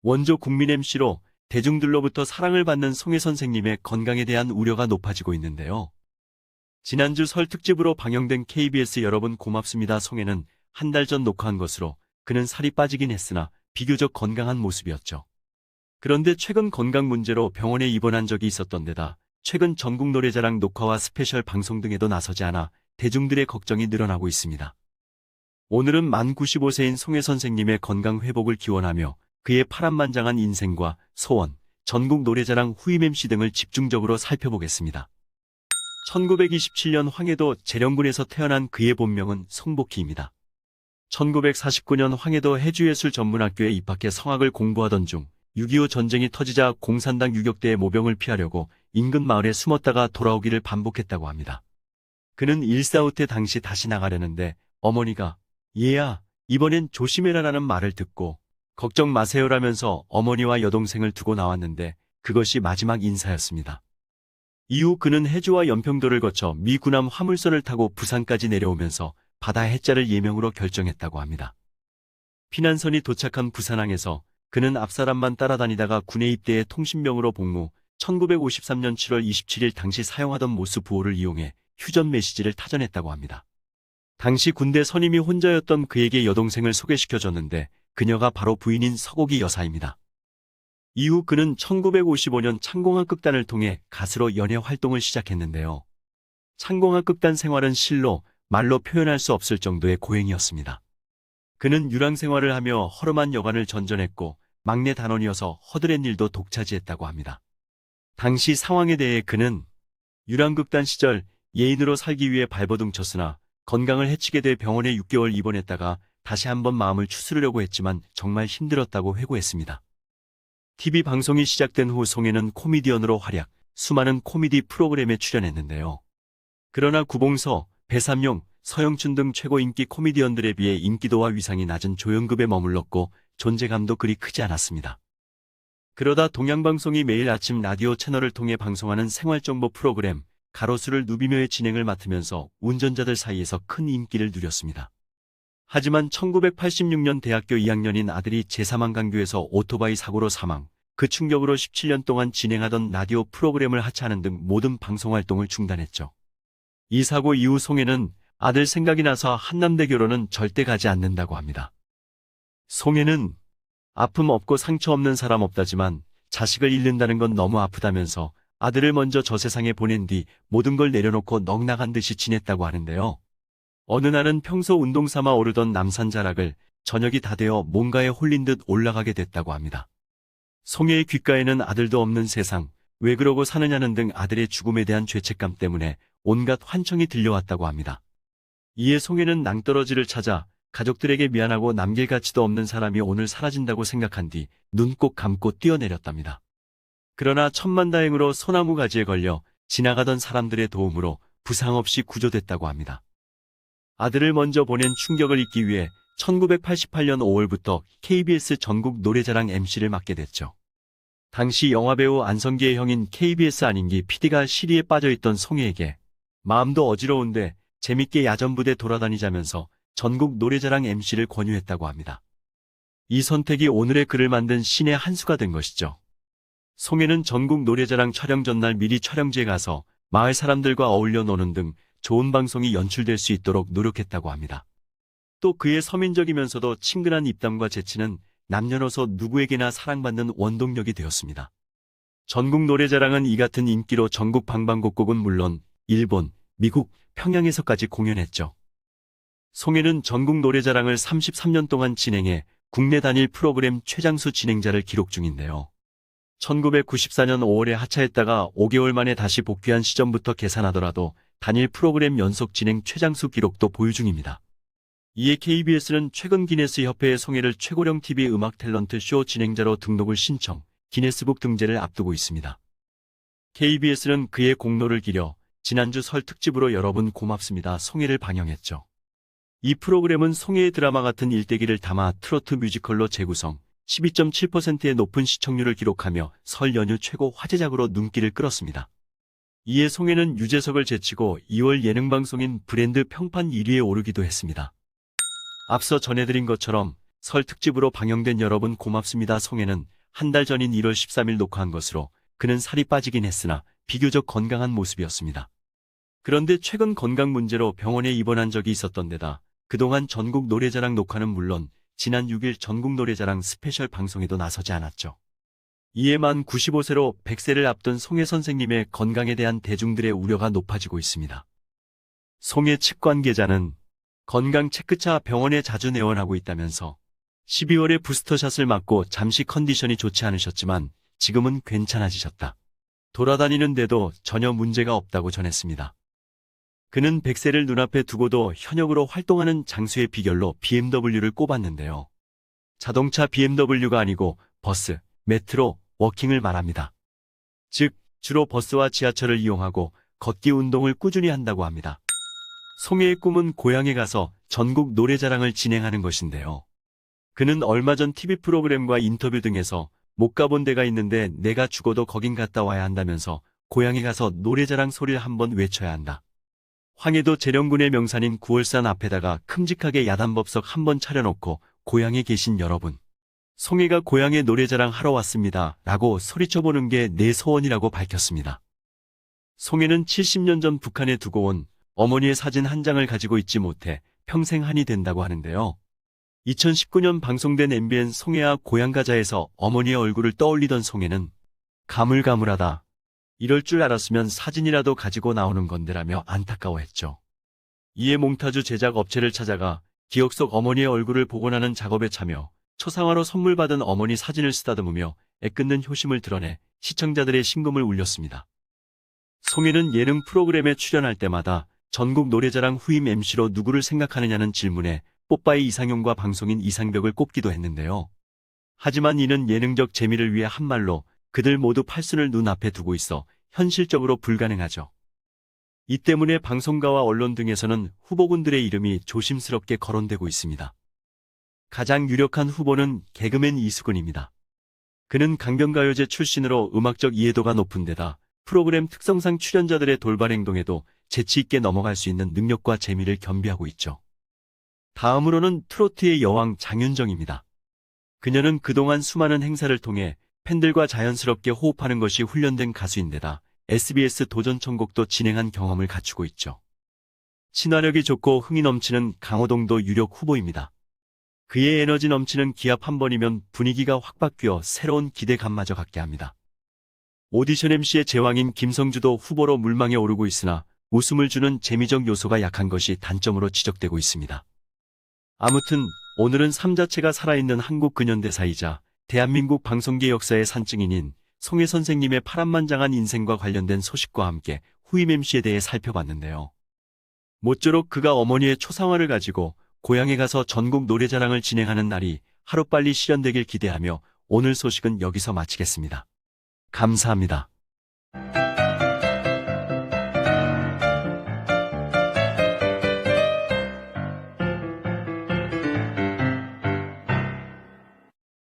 원조 국민 MC로 대중들로부터 사랑을 받는 송혜 선생님의 건강에 대한 우려가 높아지고 있는데요. 지난주 설 특집으로 방영된 KBS 여러분 고맙습니다 송혜는 한 달 전 녹화한 것으로 그는 살이 빠지긴 했으나 비교적 건강한 모습이었죠. 그런데 최근 건강 문제로 병원에 입원한 적이 있었던 데다 최근 전국 노래자랑 녹화와 스페셜 방송 등에도 나서지 않아 대중들의 걱정이 늘어나고 있습니다. 오늘은 만 95세인 송혜 선생님의 건강 회복을 기원하며 그의 파란만장한 인생과 소원, 전국 노래자랑 후임 MC 등을 집중적으로 살펴보겠습니다. 1927년 황해도 재령군에서 태어난 그의 본명은 송복희입니다. 1949년 황해도 해주예술전문학교에 입학해 성악을 공부하던 중 6.25 전쟁이 터지자 공산당 유격대의 모병을 피하려고 인근 마을에 숨었다가 돌아오기를 반복했다고 합니다. 그는 일사후 때 당시 다시 나가려는데 어머니가 얘야 이번엔 조심해라라는 말을 듣고 걱정 마세요라면서 어머니와 여동생을 두고 나왔는데 그것이 마지막 인사였습니다. 이후 그는 해주와 연평도를 거쳐 미 구남 화물선을 타고 부산까지 내려오면서 바다 해자를 예명으로 결정했다고 합니다. 피난선이 도착한 부산항에서 그는 앞사람만 따라다니다가 군에 입대해 통신병으로 복무, 1953년 7월 27일 당시 사용하던 모스 부호를 이용해 휴전 메시지를 타전했다고 합니다. 당시 군대 선임이 혼자였던 그에게 여동생을 소개시켜줬는데 그녀가 바로 부인인 서곡이 여사입니다. 이후 그는 1955년 창공학 극단을 통해 가수로 연예 활동을 시작했는데요. 창공학 극단 생활은 실로 말로 표현할 수 없을 정도의 고행이었습니다. 그는 유랑 생활을 하며 허름한 여관을 전전했고 막내 단원이어서 허드렛 일도 독차지했다고 합니다. 당시 상황에 대해 그는 유랑극단 시절 예인으로 살기 위해 발버둥 쳤으나 건강을 해치게 돼 병원에 6개월 입원했다가 다시 한번 마음을 추스르려고 했지만 정말 힘들었다고 회고했습니다. TV 방송이 시작된 후 송혜는 코미디언으로 활약, 수많은 코미디 프로그램에 출연했는데요. 그러나 구봉서, 배삼룡, 서영춘 등 최고 인기 코미디언들에 비해 인기도와 위상이 낮은 조연급에 머물렀고 존재감도 그리 크지 않았습니다. 그러다 동양방송이 매일 아침 라디오 채널을 통해 방송하는 생활정보 프로그램 가로수를 누비며의 진행을 맡으면서 운전자들 사이에서 큰 인기를 누렸습니다. 하지만 1986년 대학교 2학년인 아들이 제3한강교에서 오토바이 사고로 사망, 그 충격으로 17년 동안 진행하던 라디오 프로그램을 하차하는 등 모든 방송활동을 중단했죠. 이 사고 이후 송혜는 아들 생각이 나서 한남대교로는 절대 가지 않는다고 합니다. 송혜는 아픔 없고 상처 없는 사람 없다지만 자식을 잃는다는 건 너무 아프다면서 아들을 먼저 저 세상에 보낸 뒤 모든 걸 내려놓고 넋나간 듯이 지냈다고 하는데요. 어느 날은 평소 운동 삼아 오르던 남산자락을 저녁이 다 되어 뭔가에 홀린 듯 올라가게 됐다고 합니다. 송혜의 귓가에는 아들도 없는 세상, 왜 그러고 사느냐는 등 아들의 죽음에 대한 죄책감 때문에 온갖 환청이 들려왔다고 합니다. 이에 송혜는 낭떠러지를 찾아 가족들에게 미안하고 남길 가치도 없는 사람이 오늘 사라진다고 생각한 뒤 눈 꼭 감고 뛰어내렸답니다. 그러나 천만다행으로 소나무 가지에 걸려 지나가던 사람들의 도움으로 부상 없이 구조됐다고 합니다. 아들을 먼저 보낸 충격을 잊기 위해 1988년 5월부터 KBS 전국 노래자랑 MC를 맡게 됐죠. 당시 영화배우 안성기의 형인 KBS 안인기 PD가 시리에 빠져있던 송혜에게 마음도 어지러운데 재밌게 야전부대 돌아다니자면서 전국 노래자랑 MC를 권유했다고 합니다. 이 선택이 오늘의 글을 만든 신의 한 수가 된 것이죠. 송혜는 전국 노래자랑 촬영 전날 미리 촬영지에 가서 마을 사람들과 어울려 노는 등 좋은 방송이 연출될 수 있도록 노력했다고 합니다. 또 그의 서민적이면서도 친근한 입담과 재치는 남녀노소 누구에게나 사랑받는 원동력이 되었습니다. 전국 노래자랑은 이 같은 인기로 전국 방방곡곡은 물론 일본, 미국, 평양에서까지 공연했죠. 송혜는 전국 노래자랑을 33년 동안 진행해 국내 단일 프로그램 최장수 진행자를 기록 중인데요. 1994년 5월에 하차했다가 5개월 만에 다시 복귀한 시점부터 계산하더라도 단일 프로그램 연속 진행 최장수 기록도 보유 중입니다. 이에 KBS는 최근 기네스 협회에 송혜를 최고령 TV 음악 탤런트 쇼 진행자로 등록을 신청, 기네스북 등재를 앞두고 있습니다. KBS는 그의 공로를 기려 지난주 설 특집으로 여러분 고맙습니다 송혜를 방영했죠. 이 프로그램은 송혜의 드라마 같은 일대기를 담아 트로트 뮤지컬로 재구성, 12.7%의 높은 시청률을 기록하며 설 연휴 최고 화제작으로 눈길을 끌었습니다. 이에 송혜는 유재석을 제치고 2월 예능방송인 브랜드 평판 1위에 오르기도 했습니다. 앞서 전해드린 것처럼 설 특집으로 방영된 여러분 고맙습니다 송에는 한 달 전인 1월 13일 녹화한 것으로 그는 살이 빠지긴 했으나 비교적 건강한 모습이었습니다. 그런데 최근 건강 문제로 병원에 입원한 적이 있었던 데다 그동안 전국 노래자랑 녹화는 물론 지난 6일 전국 노래자랑 스페셜 방송에도 나서지 않았죠. 이에 만 95세로 100세를 앞둔 송혜 선생님의 건강에 대한 대중들의 우려가 높아지고 있습니다. 송혜 측 관계자는 건강 체크차 병원에 자주 내원하고 있다면서 12월에 부스터샷을 맞고 잠시 컨디션이 좋지 않으셨지만 지금은 괜찮아지셨다. 돌아다니는데도 전혀 문제가 없다고 전했습니다. 그는 100세를 눈앞에 두고도 현역으로 활동하는 장수의 비결로 BMW를 꼽았는데요. 자동차 BMW가 아니고 버스, 메트로, 워킹을 말합니다. 즉, 주로 버스와 지하철을 이용하고 걷기 운동을 꾸준히 한다고 합니다. 송혜의 꿈은 고향에 가서 전국 노래자랑을 진행하는 것인데요. 그는 얼마 전 TV 프로그램과 인터뷰 등에서 못 가본 데가 있는데 내가 죽어도 거긴 갔다 와야 한다면서 고향에 가서 노래자랑 소리를 한번 외쳐야 한다. 황해도 재령군의 명산인 구월산 앞에다가 큼직하게 야단법석 한번 차려놓고 고향에 계신 여러분. 송혜가 고향에 노래자랑 하러 왔습니다. 라고 소리쳐보는 게 내 소원이라고 밝혔습니다. 송혜는 70년 전 북한에 두고 온 어머니의 사진 한 장을 가지고 있지 못해 평생 한이 된다고 하는데요. 2019년 방송된 MBN 송혜아 고향가자에서 어머니의 얼굴을 떠올리던 송혜는 가물가물하다. 이럴 줄 알았으면 사진이라도 가지고 나오는 건데라며 안타까워했죠. 이에 몽타주 제작 업체를 찾아가 기억 속 어머니의 얼굴을 복원하는 작업에 참여, 초상화로 선물 받은 어머니 사진을 쓰다듬으며 애끓는 효심을 드러내 시청자들의 심금을 울렸습니다. 송혜는 예능 프로그램에 출연할 때마다 전국 노래자랑 후임 MC로 누구를 생각하느냐는 질문에 뽀빠이 이상용과 방송인 이상벽을 꼽기도 했는데요. 하지만 이는 예능적 재미를 위해 한 말로 그들 모두 팔순을 눈앞에 두고 있어 현실적으로 불가능하죠. 이 때문에 방송가와 언론 등에서는 후보군들의 이름이 조심스럽게 거론되고 있습니다. 가장 유력한 후보는 개그맨 이수근입니다. 그는 강변가요제 출신으로 음악적 이해도가 높은 데다 프로그램 특성상 출연자들의 돌발 행동에도 재치있게 넘어갈 수 있는 능력과 재미를 겸비하고 있죠. 다음으로는 트로트의 여왕 장윤정입니다. 그녀는 그동안 수많은 행사를 통해 팬들과 자연스럽게 호흡하는 것이 훈련된 가수인데다 SBS 도전천국도 진행한 경험을 갖추고 있죠. 친화력이 좋고 흥이 넘치는 강호동도 유력 후보입니다. 그의 에너지 넘치는 기합 한 번이면 분위기가 확 바뀌어 새로운 기대감마저 갖게 합니다. 오디션 MC의 제왕인 김성주도 후보로 물망에 오르고 있으나 웃음을 주는 재미적 요소가 약한 것이 단점으로 지적되고 있습니다. 아무튼 오늘은 삶 자체가 살아있는 한국 근현대사이자 대한민국 방송계 역사의 산증인인 송혜 선생님의 파란만장한 인생과 관련된 소식과 함께 후임 MC에 대해 살펴봤는데요. 모쪼록 그가 어머니의 초상화를 가지고 고향에 가서 전국 노래자랑을 진행하는 날이 하루빨리 실현되길 기대하며 오늘 소식은 여기서 마치겠습니다. 감사합니다.